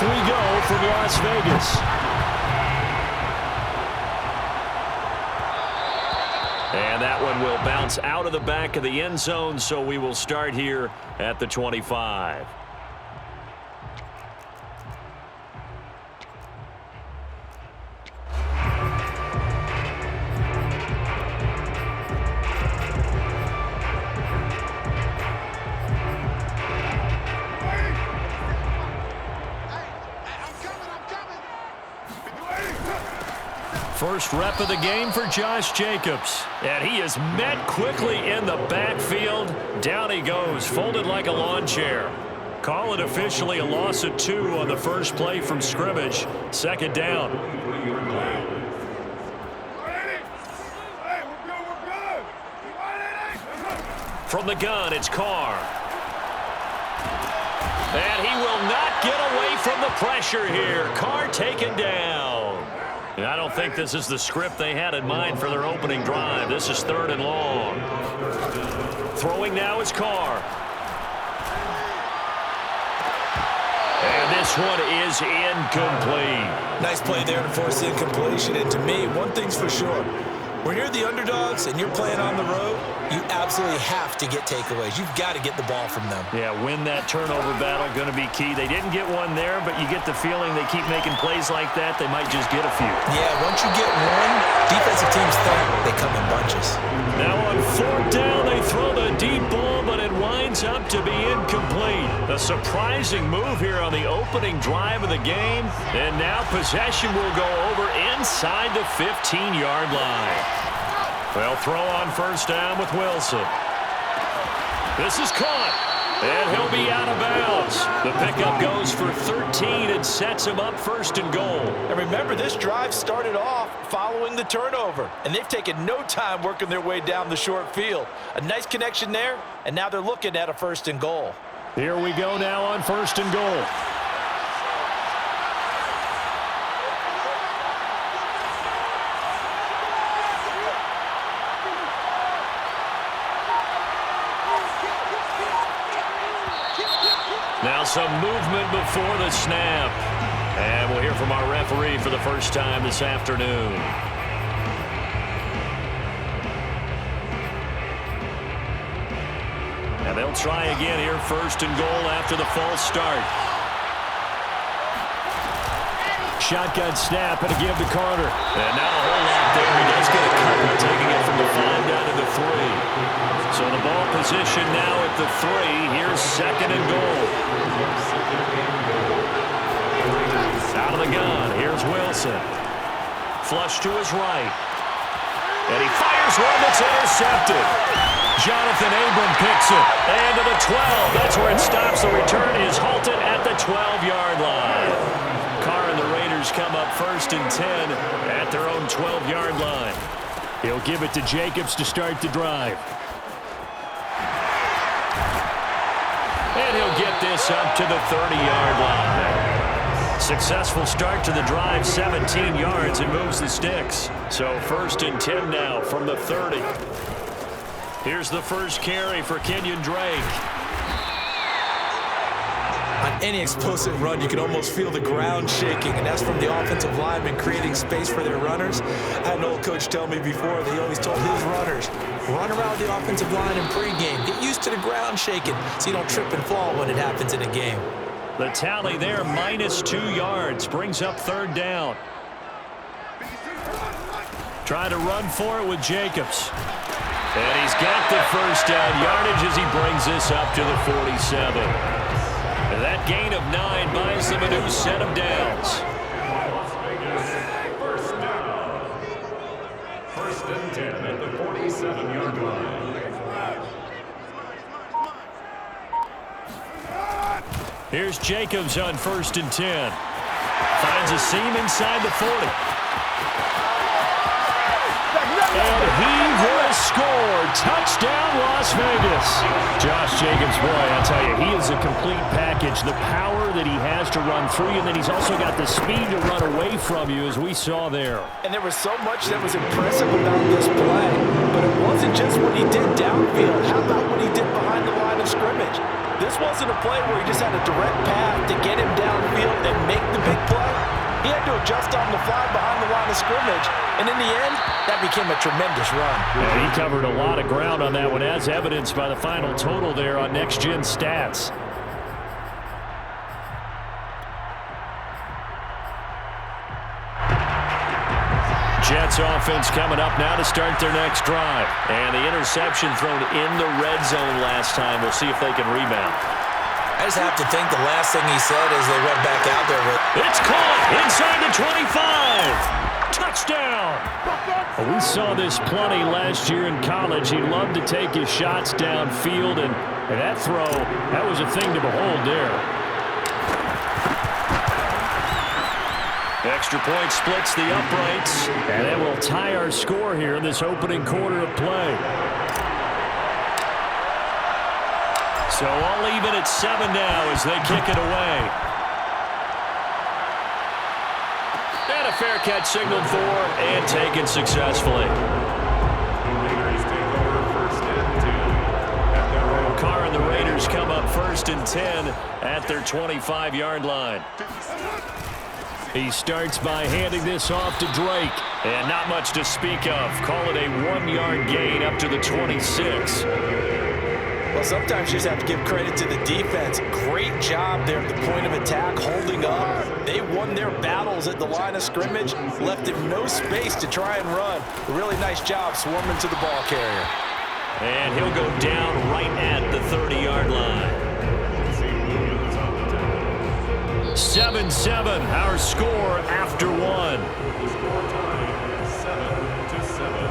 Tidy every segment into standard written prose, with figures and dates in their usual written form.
we go from Las Vegas. And that one will bounce out of the back of the end zone, so we will start here at the 25. First rep of the game for Josh Jacobs. And he is met quickly in the backfield. Down he goes, folded like a lawn chair. Call it officially a loss of 2 on the first play from scrimmage. Second down. From the gun, it's Carr. And he will not get away from the pressure here. Carr taken down. And I don't think this is the script they had in mind for their opening drive. This is 3rd and long. Throwing now is Carr. And this one is incomplete. Nice play there to force the incompletion. And to me, one thing's for sure. When you're the underdogs and you're playing on the road, you absolutely have to get takeaways. You've got to get the ball from them. Yeah, win that turnover battle, going to be key. They didn't get one there, but you get the feeling they keep making plays like that, they might just get a few. Yeah, once you get one, defensive teams think they come in bunches. Now on 4th down, they throw the deep ball, but it winds up to be incomplete. A surprising move here on the opening drive of the game, and now possession will go over inside the 15-yard line. They'll throw on 1st down with Wilson. This is caught, and he'll be out of bounds. The pickup goes for 13 and sets him up 1st and goal. And remember, this drive started off following the turnover, and they've taken no time working their way down the short field. A nice connection there, and now they're looking at a 1st and goal. Here we go now on 1st and goal. Now some movement before the snap. And we'll hear from our referee for the first time this afternoon. And they'll try again here, 1st and goal after the false start. Shotgun snap and a give to Carter. And not a whole lot there. He does get a couple, taking it from the 5 down to the 3. So the ball position now at the 3. Here's 2nd and goal. Out of the gun. Here's Wilson. Flush to his right. And he fires one that's intercepted. Jonathan Abram picks it. And to the 12. That's where it stops. The return is halted at the 12-yard line. Carr and the Raiders come up 1st and 10 at their own 12-yard line. He'll give it to Jacobs to start the drive. And he'll get this up to the 30-yard line. Successful start to the drive, 17 yards, and moves the sticks. So 1st and 10 now from the 30. Here's the first carry for Kenyon Drake. On any explosive run, you can almost feel the ground shaking, and that's from the offensive linemen creating space for their runners. I had an old coach tell me before, they always told his runners, run around the offensive line in pregame. Get used to the ground shaking so you don't trip and fall when it happens in a game. The tally there, -2 yards, brings up 3rd down. Try to run for it with Jacobs. And he's got the 1st down yardage as he brings this up to the 47. And that gain of 9 buys them a new set of downs. 1st and 10 at the 47-yard line. Here's Jacobs on 1st and 10. Finds a seam inside the 40. And he will score. Touchdown, Las Vegas. Josh Jacobs, boy, I tell you, he is a complete package. The power that he has to run through you, and then he's also got the speed to run away from you, as we saw there. And there was so much that was impressive about this play. But it wasn't just what he did downfield. How about what he did behind the line of scrimmage? This wasn't a play where he just had a direct path to get him downfield and make fly behind the line of scrimmage. And in the end, that became a tremendous run. And he covered a lot of ground on that one, as evidenced by the final total there on Next Gen Stats. Jets offense coming up now to start their next drive. And the interception thrown in the red zone last time. We'll see if they can rebound. I just have to think the last thing he said as they went back out there with... It's caught inside the 25. Touchdown. We saw this plenty last year in college. He loved to take his shots downfield, and that throw, that was a thing to behold there. Extra point splits the uprights, and it will tie our score here in this opening quarter of play. So all even at 7 now as they kick it away. And a fair catch signaled for and taken successfully. Carr and the Raiders come up 1st and 10 at their 25-yard line. He starts by handing this off to Drake. And not much to speak of. Call it a 1-yard gain up to the 26. Well, sometimes you just have to give credit to the defense. Great job there at the point of attack, holding up. They won their battles at the line of scrimmage, left him no space to try and run. A really nice job swarming to the ball carrier. And he'll go down right at the 30-yard line. 7-7, our score after one. Score time 7-7.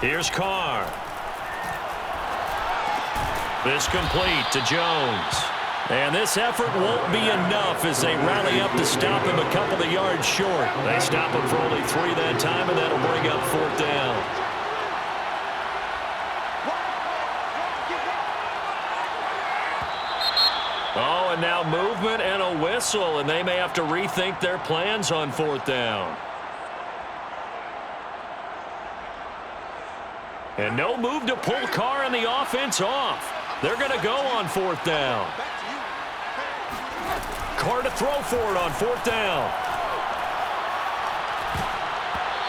Here's Carr. This complete to Jones. And this effort won't be enough as they rally up to stop him a couple of yards short. They stop him for only 3 that time, and that'll bring up 4th down. Oh, and now movement and a whistle, and they may have to rethink their plans on 4th down. And no move to pull Carr and the offense off. They're going to go on 4th down. Carr to throw for it on 4th down.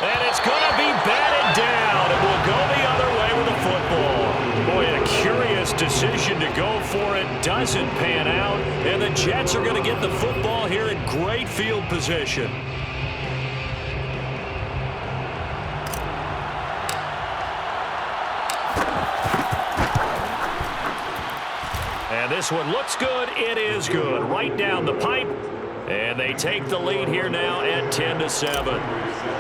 And it's going to be batted down. It will go the other way with the football. Boy, a curious decision to go for it. Doesn't pan out. And the Jets are going to get the football here in great field position. And this one looks good. It is good. Right down the pipe. And they take the lead here now at 10-7.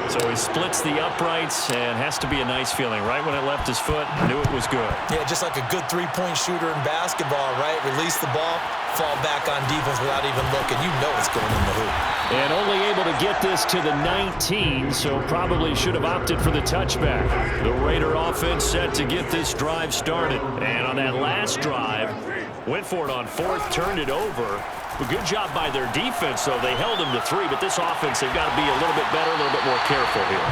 So he splits the uprights and has to be a nice feeling. Right when it left his foot, knew it was good. Yeah, just like a good three-point shooter in basketball, right? Release the ball, fall back on defense without even looking. You know it's going in the hoop. And only able to get this to the 19, so probably should have opted for the touchback. The Raider offense set to get this drive started. And on that last drive, went for it on 4th, turned it over. A good job by their defense, though. They held him to 3, but this offense, they've got to be a little bit better, a little bit more careful here.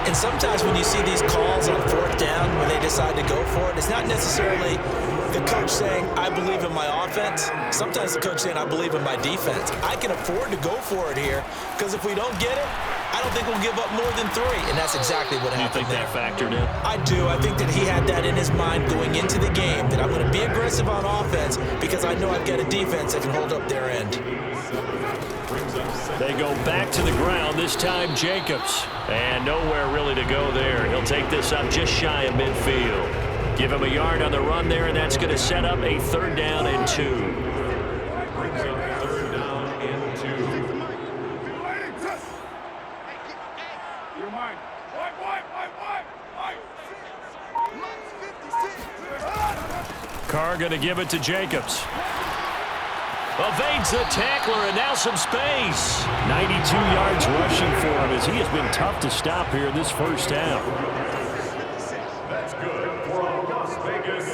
And sometimes when you see these calls on 4th down, when they decide to go for it, it's not necessarily the coach saying, I believe in my offense. Sometimes the coach saying, I believe in my defense. I can afford to go for it here, because if we don't get it, I don't think we'll give up more than 3, and that's exactly what happened. Do you think that factored in? I do. I think that he had that in his mind going into the game, that I'm going to be aggressive on offense because I know I've got a defense that can hold up their end. They go back to the ground, this time Jacobs. And nowhere really to go there. He'll take this up just shy of midfield. Give him a yard on the run there, and that's going to set up a 3rd down and 2. Brings up 3rd down and 2. Carr going to give it to Jacobs. Evades the tackler, and now some space. 92 yards rushing for him as he has been tough to stop here in this 1st half. That's good for Las Vegas.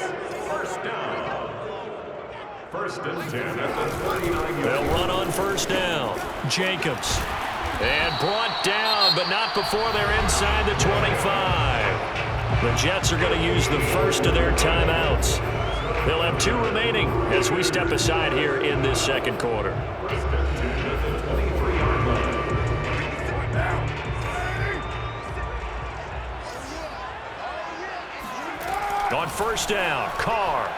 1st down. 1st and 10 at the 39. They'll run on 1st down. Jacobs. And brought down, but not before they're inside the 25. The Jets are going to use the first of their timeouts. They'll have 2 remaining as we step aside here in this second quarter. On first down, Carr.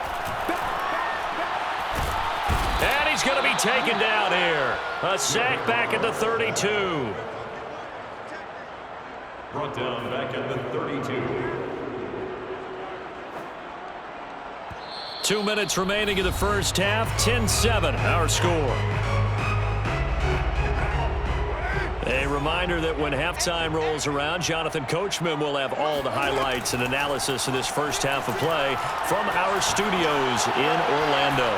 And he's going to be taken down here. A sack back at the 32. Brought down back at the 32. 2 minutes remaining in the first half. 10-7, our score. A reminder that when halftime rolls around, Jonathan Coachman will have all the highlights and analysis of this first half of play from our studios in Orlando.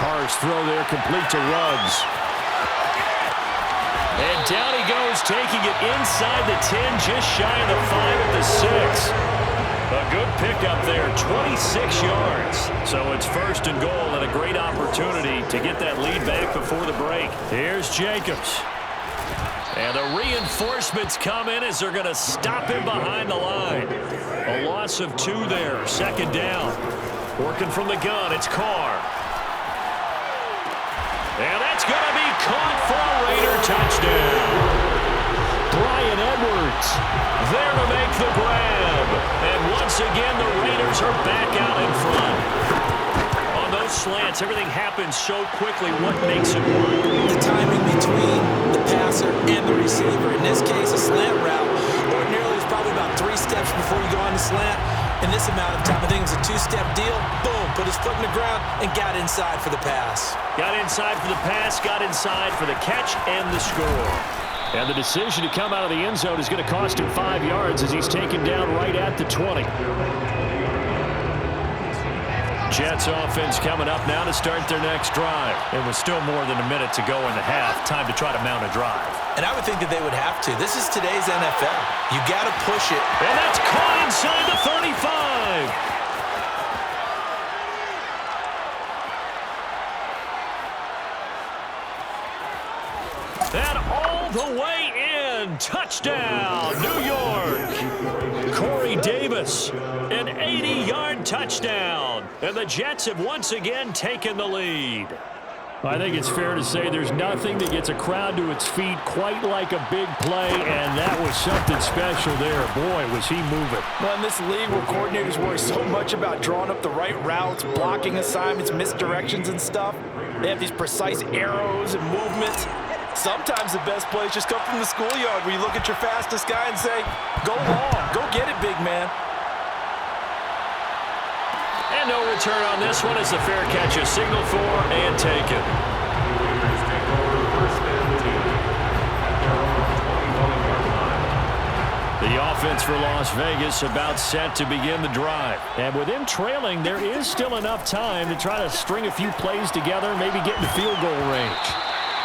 Carr's throw there complete to Ruggs. And down he goes, taking it inside the 10, just shy of the 5 at the 6. A good pickup there, 26 yards. So it's first and goal and a great opportunity to get that lead back before the break. Here's Jacobs. And the reinforcements come in as they're going to stop him behind the line. A loss of 2 there, second down. Working from the gun, it's Carr. And that's going to be caught for a Raider touchdown. Bryan Edwards there to make the grab. And once again, the Raiders are back out in front. On those slants, everything happens so quickly. What makes it work? The timing between the passer and the receiver. In this case, a slant route ordinarily is probably about 3 steps before you go on the slant. In this amount of time, I think it was a 2-step deal. Boom, put his foot in the ground and got inside for the pass. Got inside for the pass, got inside for the catch and the score. And the decision to come out of the end zone is going to cost him 5 yards as he's taken down right at the 20. Jets offense coming up now to start their next drive. It was still more than a minute to go in the half. Time to try to mount a drive. And I would think that they would have to. This is today's NFL. You got to push it. And that's caught inside the 35. And all the way in. Touchdown, New York. Corey Davis, an 80-yard touchdown. And the Jets have once again taken the lead. I think it's fair to say there's nothing that gets a crowd to its feet quite like a big play, and that was something special there. Boy, was he moving. Well, in this league where coordinators worry so much about drawing up the right routes, blocking assignments, misdirections and stuff, they have these precise arrows and movements. Sometimes the best plays just come from the schoolyard where you look at your fastest guy and say, go long, go get it, big man. And no return on this one as the fair catch is signaled for and taken. The offense for Las Vegas about set to begin the drive. And with him trailing, there is still enough time to try to string a few plays together, maybe get into field goal range.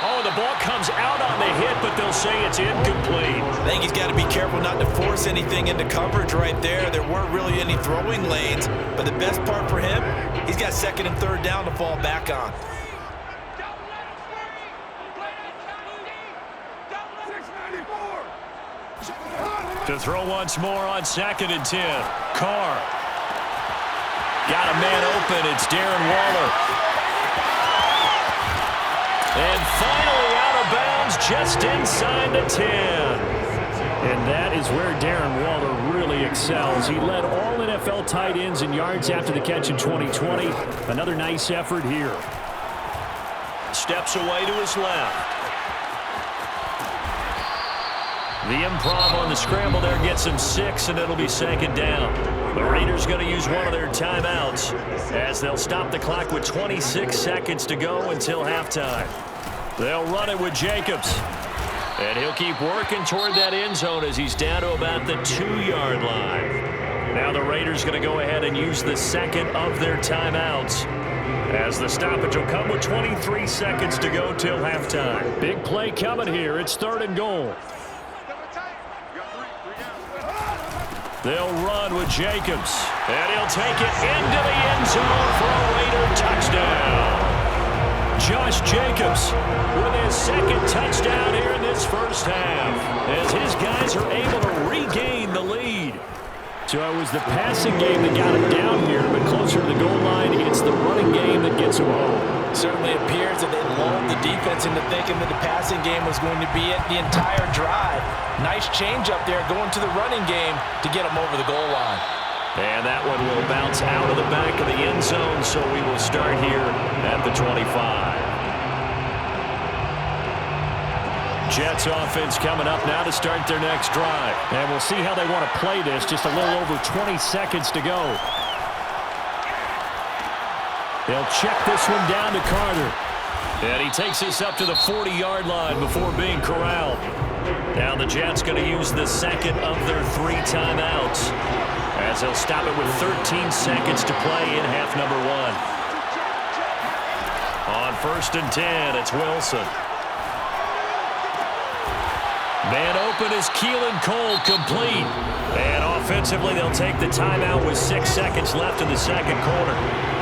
Oh, the ball comes out on the hit, but they'll say it's incomplete. I think he's got to be careful not to force anything into coverage right there. There weren't really any throwing lanes, but the best part for him, he's got second and third down to fall back on. To throw once more on 2nd and 10. Carr. Got a man open. It's Darren Waller. And finally out of bounds just inside the 10. And that is where Darren Waller really excels. He led all NFL tight ends in yards after the catch in 2020. Another nice effort here. Steps away to his left. The improv on the scramble there gets him 6, and it'll be 2nd down. The Raiders going to use one of their timeouts as they'll stop the clock with 26 seconds to go until halftime. They'll run it with Jacobs. And he'll keep working toward that end zone as he's down to about the 2-yard line. Now the Raiders going to go ahead and use the second of their timeouts as the stoppage will come with 23 seconds to go till halftime. Big play coming here. It's 3rd and goal. They'll run with Jacobs, and he'll take it into the end zone for a Raider touchdown. Josh Jacobs with his 2nd touchdown here in this first half as his guys are able to regain the lead. So it was the passing game that got him down here, but closer to the goal line, it's the running game that gets him home. Certainly appears that they lulled the defense into thinking that the passing game was going to be it the entire drive. Nice change up there going to the running game to get him over the goal line. And that one will bounce out of the back of the end zone, so we will start here at the 25. Jets offense coming up now to start their next drive. And we'll see how they want to play this. Just a little over 20 seconds to go. They'll check this one down to Carter. And he takes this up to the 40-yard line before being corralled. Now the Jets going to use the second of their 3 timeouts, as they'll stop it with 13 seconds to play in half number 1. On 1st and 10, it's Wilson. Man open is Keelan Cole, complete. And offensively, they'll take the timeout with 6 seconds left in the second quarter.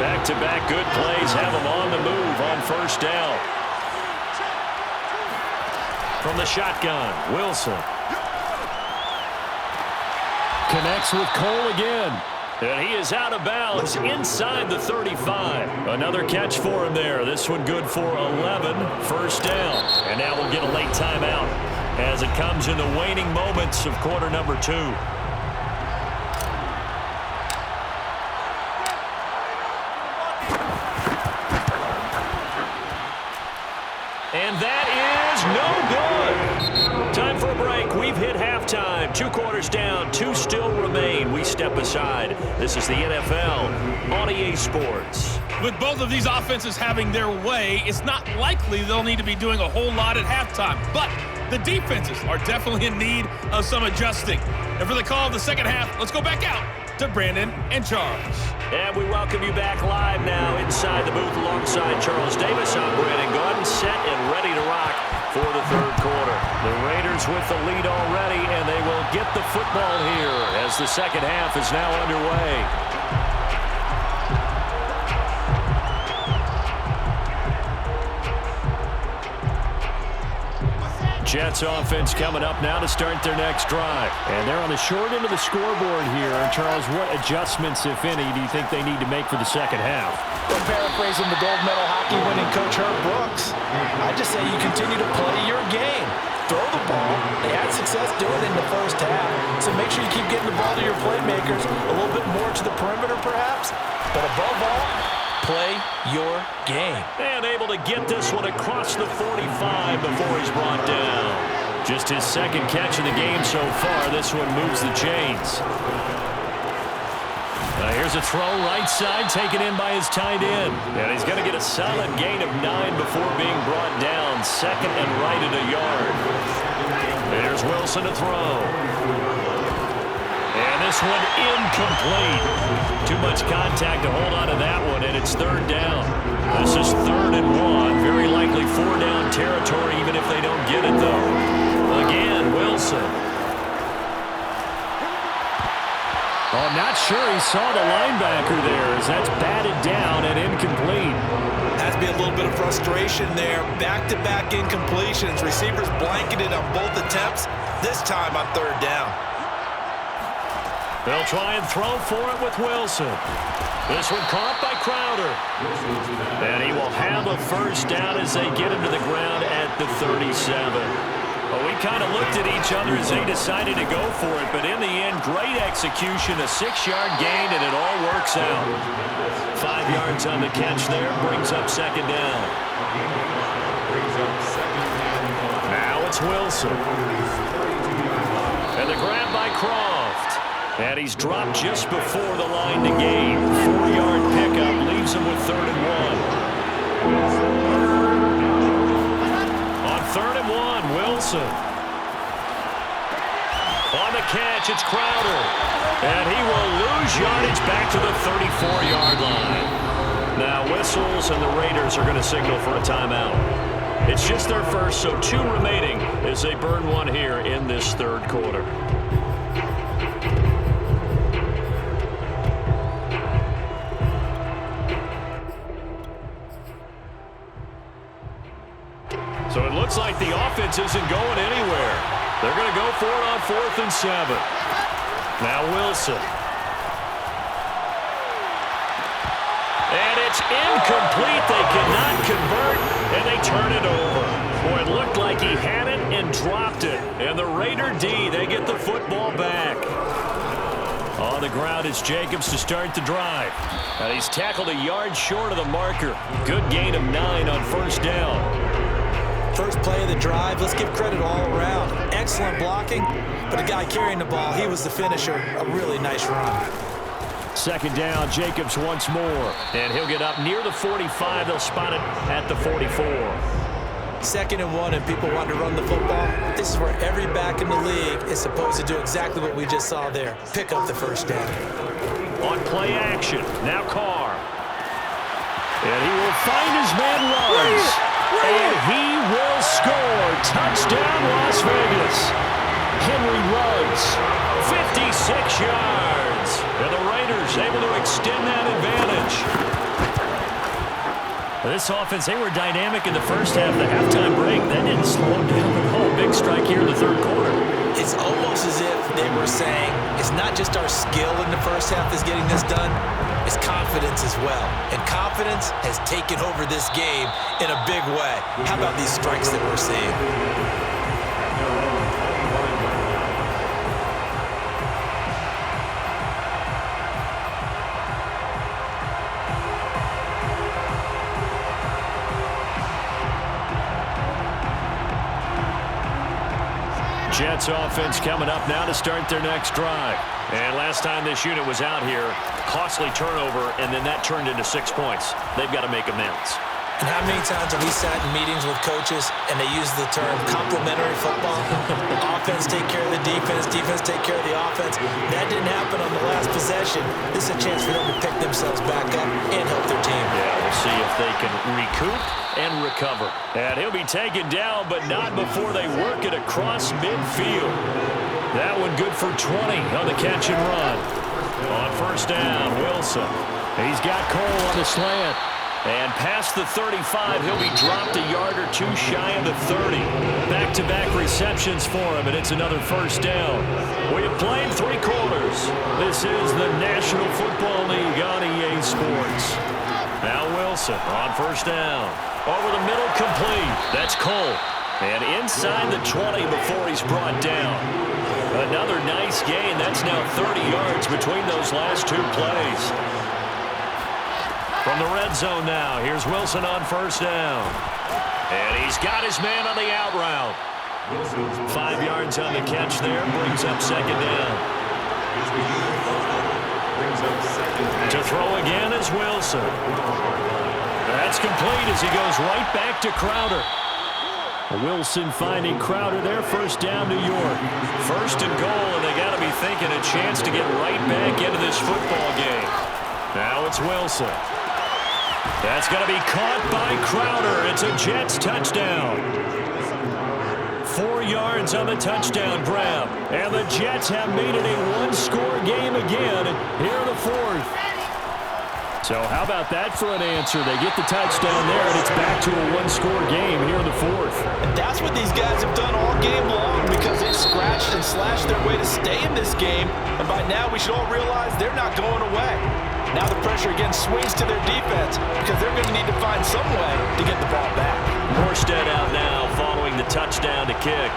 Back-to-back good plays have them on the move on 1st down. From the shotgun, Wilson. Connects with Cole again. And he is out of bounds inside the 35. Another catch for him there. This one good for 11. 1st down. And now we'll get a late timeout as it comes in the waning moments of quarter number 2. And that is no good. Time for a break. We've hit halftime. 2 quarters down. 2 still remain. We step aside. This is the NFL on EA Sports. With both of these offenses having their way, it's not likely they'll need to be doing a whole lot at halftime. But the defenses are definitely in need of some adjusting. And for the call of the second half, let's go back out to Brandon and Charles. And we welcome you back live now inside the booth alongside Charles Davis. I'm Brandon Gordon, set and ready to rock for the 3rd quarter. The Raiders with the lead already, and they will get the football here as the second half is now underway. Jets offense coming up now to start their next drive. And they're on the short end of the scoreboard here. And Charles, what adjustments, if any, do you think they need to make for the second half? Well, paraphrasing the gold medal hockey winning coach Herb Brooks, I just say you continue to play your game. Throw the ball. They had success doing it in the first half. So make sure you keep getting the ball to your playmakers, a little bit more to the perimeter perhaps. But above all, play your game. And able to get this one across the 45 before he's brought down. Just his 2nd catch of the game so far. This one moves the chains. Here's a throw right side taken in by his tight end. And he's going to get a solid gain of 9 before being brought down. 2nd and right at a yard. There's Wilson to throw. And this one incomplete. Too much contact to hold on to that one, and it's 3rd down. This is 3rd and 1. Very likely 4-down territory, even if they don't get it, though. Again, Wilson. Oh, I'm not sure he saw the linebacker there as that's batted down and incomplete. Has to be a little bit of frustration there. Back-to-back incompletions. Receivers blanketed on both attempts, this time on 3rd down. They'll try and throw for it with Wilson. This one caught by Crowder. And he will have a 1st down as they get him to the ground at the 37. Well, we kind of looked at each other as they decided to go for it, but in the end, great execution, a 6-yard gain, and it all works out. 5 yards on the catch there, brings up 2nd down. Now it's Wilson. And the grab by Croft. And he's dropped just before the line to gain. 4-yard pickup leaves him with 3rd and 1. On 3rd and 1, Wilson. On the catch, it's Crowder. And he will lose yardage back to the 34-yard line. Now whistles, and the Raiders are going to signal for a timeout. It's just their first, so 2 remaining as they burn one here in this 3rd quarter. So it looks like the offense isn't going anywhere. They're going to go for it on 4th and 7. Now Wilson. And it's incomplete. They cannot convert, and they turn it over. Boy, it looked like he had it and dropped it. And the Raider D, they get the football back. On the ground, it's Jacobs to start the drive. And he's tackled a yard short of the marker. Good gain of 9 on first down. First play of the drive, let's give credit all around. Excellent blocking, but the guy carrying the ball, he was the finisher. A really nice run. Second down, Jacobs once more. And he'll get up near the 45. They'll spot it at the 44. 2nd and 1, and people want to run the football. This is where every back in the league is supposed to do exactly what we just saw there. Pick up the first down. On play action, now Carr. And he will find his man Ruggs. And he will score. Touchdown, Las Vegas. Henry Ruggs, 56 yards. And the Raiders able to extend that advantage. This offense, they were dynamic in the first half. The halftime break, that didn't slow them down at all. Big strike here in the third quarter. It's almost as if they were saying, it's not just our skill in the first half that's getting this done, it's confidence as well. And confidence has taken over this game in a big way. How about these strikes that we're seeing? Jets offense coming up now to start their next drive. And last time this unit was out here, costly turnover, and then that turned into 6 points. They've got to make amends. And how many times have we sat in meetings with coaches and they use the term complementary football? Offense take care of the defense, defense take care of the offense. That didn't happen on the last possession. This is a chance for them to pick themselves back up and help their team. Yeah, we'll see if they can recoup and recover. And he'll be taken down, but not before they work it across midfield. That one good for 20 on the catch and run. On first down, Wilson. He's got Cole on the slant. And past the 35, he'll be dropped a yard or two shy of the 30. Back-to-back receptions for him, and it's another first down. We have played 3 quarters. This is the National Football League on EA Sports. Now Wilson on first down. Over the middle, complete. That's Cole. And inside the 20 before he's brought down. Another nice gain. That's now 30 yards between those last 2 plays. From the red zone now, here's Wilson on first down. And he's got his man on the out route. 5 yards on the catch there, brings up second down. To throw again is Wilson. That's complete as he goes right back to Crowder. Wilson finding Crowder there, first down New York. First and goal, and they got to be thinking a chance to get right back into this football game. Now it's Wilson. That's going to be caught by Crowder. It's a Jets touchdown. 4 yards on the touchdown grab. And the Jets have made it a one-score game again here in the fourth. So how about that for an answer? They get the touchdown there, and it's back to a one-score game here in the fourth. And that's what these guys have done all game long because they've scratched and slashed their way to stay in this game. And by now, we should all realize they're not going away. Now the pressure again swings to their defense because they're going to need to find some way to get the ball back. Morstead out now following the touchdown to kick.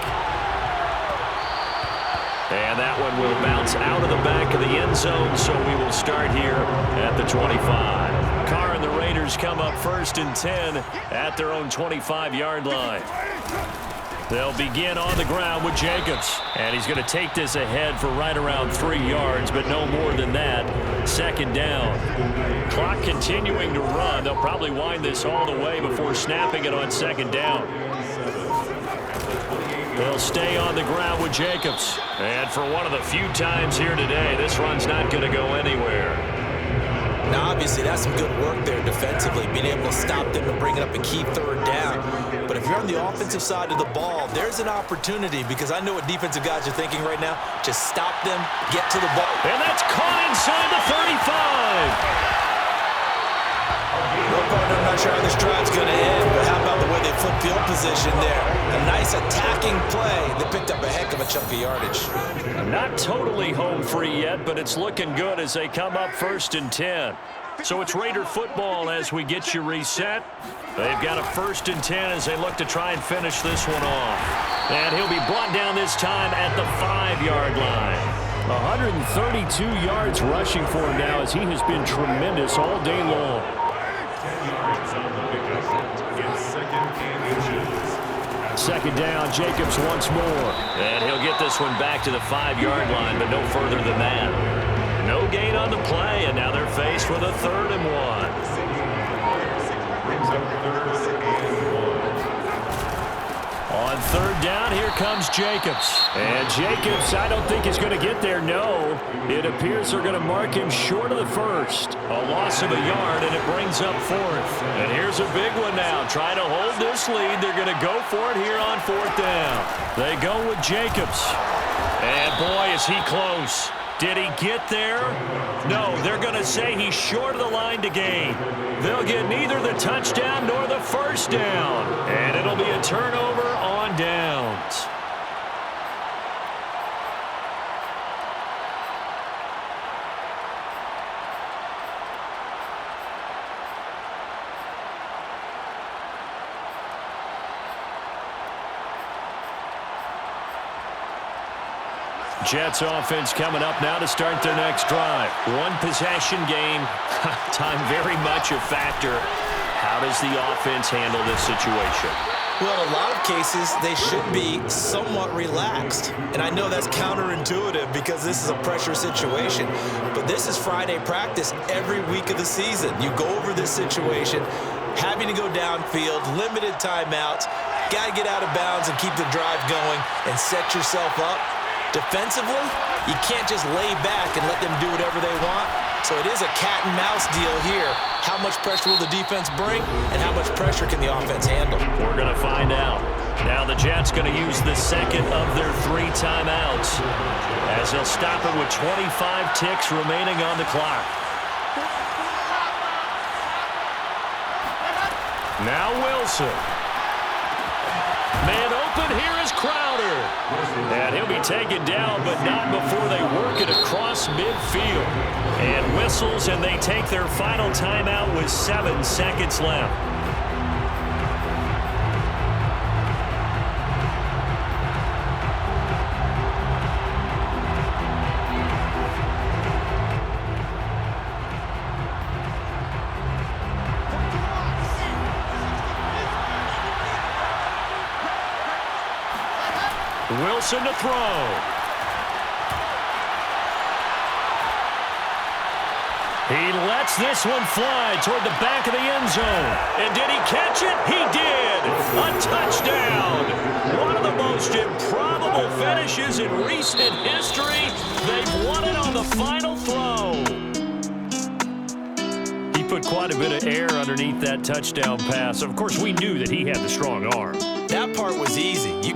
And that one will bounce out of the back of the end zone, so we will start here at the 25. Carr and the Raiders come up first and 10 at their own 25-yard line. They'll begin on the ground with Jacobs. And he's going to take this ahead for right around 3 yards, but no more than that. Second down. Clock continuing to run. They'll probably wind this all the way before snapping it on second down. They'll stay on the ground with Jacobs. And for one of the few times here today, this run's not going to go anywhere. Now, obviously, that's some good work there defensively, being able to stop them and bring it up a key third down. But if you're on the offensive side of the ball, there's an opportunity because I know what defensive guys are thinking right now. Just stop them, get to the ball. And that's caught inside the 35. Well, partner, I'm not sure how this drive's going to end, but how about the way they flip field position there? A nice attacking play. They picked up a heck of a chunk of yardage. Not totally home free yet, but it's looking good as they come up 1st and 10. So it's Raider football as we get you reset. They've got a 1st and 10 as they look to try and finish this one off. And he'll be brought down this time at the 5-yard line. 132 yards rushing for him now as he has been tremendous all day long. 10 yards on the pickup. It's 2nd and inches. 2nd down, Jacobs once more. And he'll get this one back to the 5-yard line, but no further than that. No gain on the play, and now they're faced with a 3rd and 1. Brings up 3rd and 1. On 3rd down, here comes Jacobs. And Jacobs, I don't think he's going to get there, no. It appears they're going to mark him short of the 1st. A loss of a yard, and it brings up 4th. And here's a big one now. Trying to hold this lead. They're going to go for it here on 4th down. They go with Jacobs. And boy, is he close. Did he get there? No, they're going to say he's short of the line to gain. They'll get neither the touchdown nor the 1st down. And it'll be a turnover on downs. Jets offense coming up now to start their next drive. One possession game. Time very much a factor. How does the offense handle this situation? Well, in a lot of cases, they should be somewhat relaxed. And I know that's counterintuitive because this is a pressure situation. But this is Friday practice every week of the season. You go over this situation, having to go downfield, limited timeouts, got to get out of bounds and keep the drive going and set yourself up. Defensively, you can't just lay back and let them do whatever they want. So it is a cat and mouse deal here. How much pressure will the defense bring, and how much pressure can the offense handle? We're going to find out. Now the Jets going to use the 2nd of their 3 timeouts as they'll stop it with 25 ticks remaining on the clock. Now Wilson. Man open, here is Crowder. And he'll be taken down, but not before they work it across midfield. And whistles, and they take their final timeout with 7 seconds left. Wilson to throw. He lets this one fly toward the back of the end zone. And did he catch it? He did. A touchdown. One of the most improbable finishes in recent history. They've won it on the final throw. He put quite a bit of air underneath that touchdown pass. Of course, we knew that he had the strong arm. That part was easy.